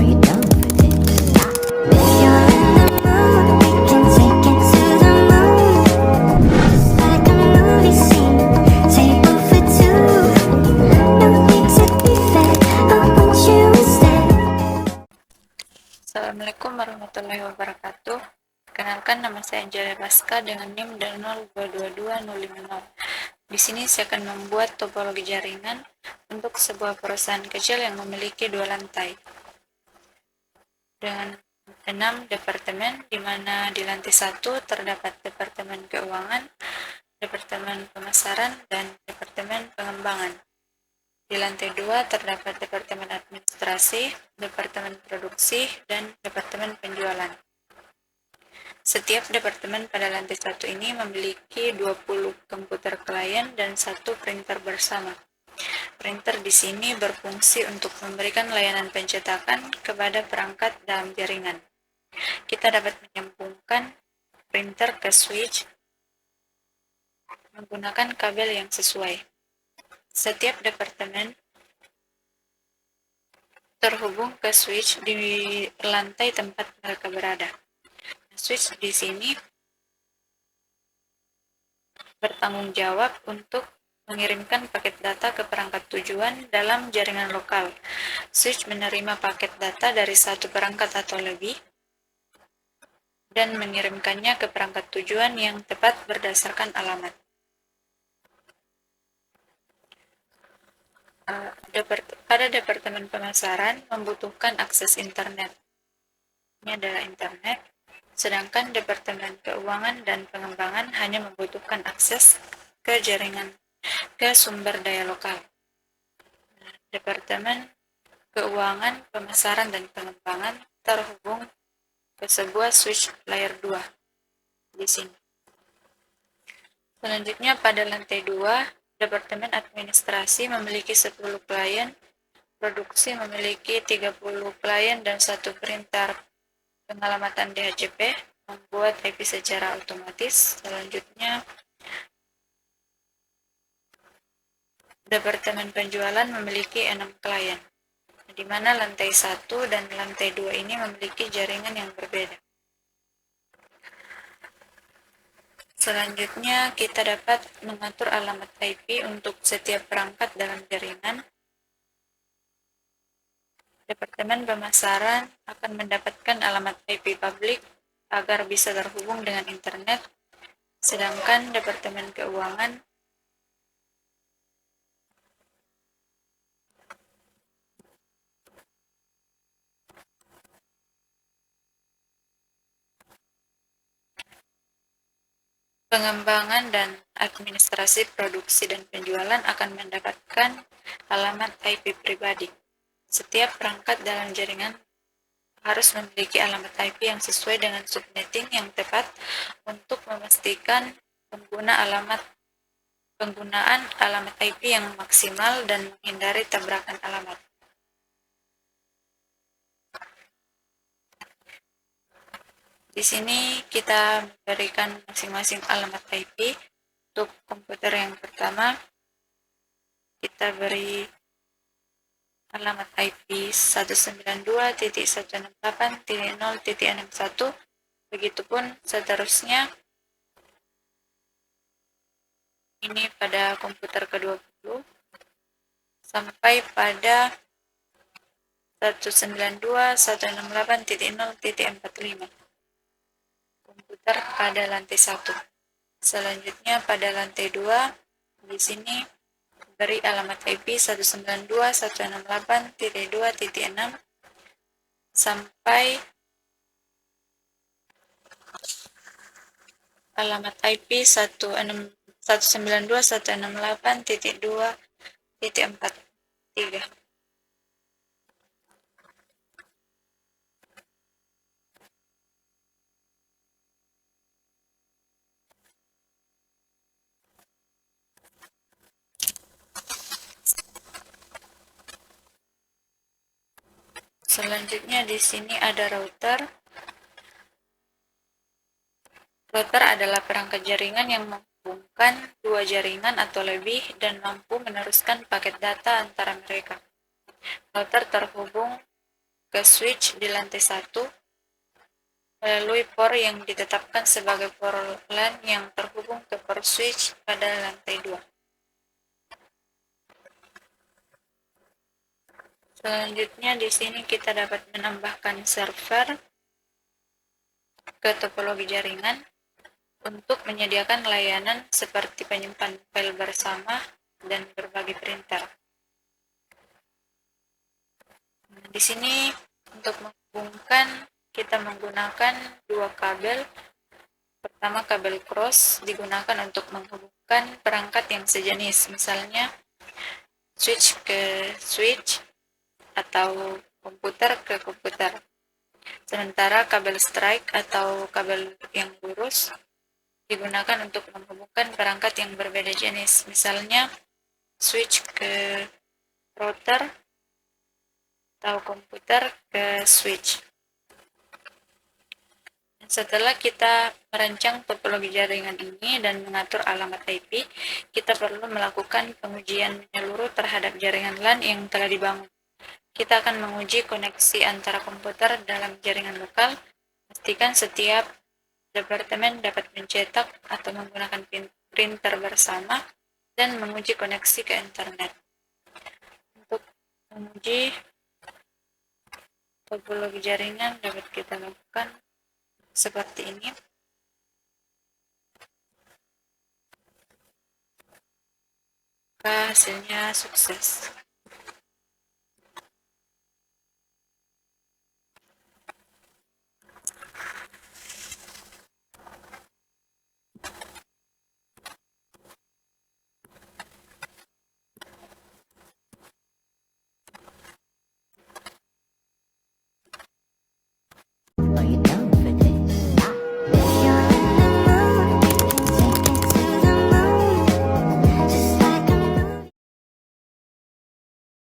you don't predict. If you're in the mood, we can take it to the moon. Just like a movie scene, table for two. No need to be fed, I want you instead. Assalamualaikum warahmatullahi wabarakatuh. Perkenalkan, nama saya Anjali Baska dengan NIM 0222050. Di sini saya akan membuat topologi jaringan untuk sebuah perusahaan kecil yang memiliki 2 lantai dengan 6 departemen, di mana di lantai 1 terdapat departemen keuangan, departemen pemasaran, dan departemen pengembangan. Di lantai 2 terdapat departemen administrasi, departemen produksi, dan departemen penjualan. Setiap departemen pada lantai 1 ini memiliki 20 komputer klien dan 1 printer bersama. Printer di sini berfungsi untuk memberikan layanan pencetakan kepada perangkat dalam jaringan. Kita dapat menyambungkan printer ke switch menggunakan kabel yang sesuai. Setiap departemen terhubung ke switch di lantai tempat mereka berada. Switch di sini bertanggung jawab untuk mengirimkan paket data ke perangkat tujuan dalam jaringan lokal. Switch menerima paket data dari satu perangkat atau lebih dan mengirimkannya ke perangkat tujuan yang tepat berdasarkan alamat. Pada departemen pemasaran membutuhkan akses internet. Ini adalah internet. Sedangkan departemen keuangan dan pengembangan hanya membutuhkan akses ke jaringan, ke sumber daya lokal. Departemen keuangan, pemasaran, dan pengembangan terhubung ke sebuah switch layer 2 di sini. Selanjutnya pada lantai 2, departemen administrasi memiliki 10 klien, produksi memiliki 30 klien dan 1 printer pengalamatan DHCP, membuat IP secara otomatis. Selanjutnya, departemen penjualan memiliki 6 klien, di mana lantai 1 dan lantai 2 ini memiliki jaringan yang berbeda. Selanjutnya, kita dapat mengatur alamat IP untuk setiap perangkat dalam jaringan. Departemen pemasaran akan mendapatkan alamat IP publik agar bisa terhubung dengan internet, sedangkan departemen keuangan pengembangan dan administrasi produksi dan penjualan akan mendapatkan alamat IP pribadi. Setiap perangkat dalam jaringan harus memiliki alamat IP yang sesuai dengan subnetting yang tepat untuk memastikan penggunaan alamat IP yang maksimal dan menghindari tabrakan alamat. Di sini kita memberikan masing-masing alamat IP. Untuk komputer yang pertama, kita beri alamat IP 192.168.0.61. Begitupun seterusnya. Ini pada komputer ke-20 sampai pada 192.168.0.45. Komputer pada lantai 1. Selanjutnya pada lantai 2, di sini beri alamat IP 192.168.2.6 sampai alamat IP 192.168.2.43. Selanjutnya di sini ada router. Router adalah perangkat jaringan yang menghubungkan 2 jaringan atau lebih dan mampu meneruskan paket data antara mereka. Router terhubung ke switch di lantai 1 melalui port yang ditetapkan sebagai port LAN yang terhubung ke port switch pada lantai 2. Selanjutnya di sini kita dapat menambahkan server ke topologi jaringan untuk menyediakan layanan seperti penyimpan file bersama dan berbagi printer. Di sini untuk menghubungkan kita menggunakan dua kabel. Pertama, kabel cross digunakan untuk menghubungkan perangkat yang sejenis, misalnya switch ke switch atau komputer ke komputer. Sementara kabel strike atau kabel yang lurus digunakan untuk menghubungkan perangkat yang berbeda jenis, misalnya switch ke router atau komputer ke switch. Setelah kita merancang topologi jaringan ini dan mengatur alamat IP, kita perlu melakukan pengujian menyeluruh terhadap jaringan LAN yang telah dibangun. Kita akan menguji koneksi antara komputer dalam jaringan lokal, pastikan setiap departemen dapat mencetak atau menggunakan printer bersama, dan menguji koneksi ke internet. Untuk menguji topologi jaringan dapat kita lakukan seperti ini. Hasilnya sukses.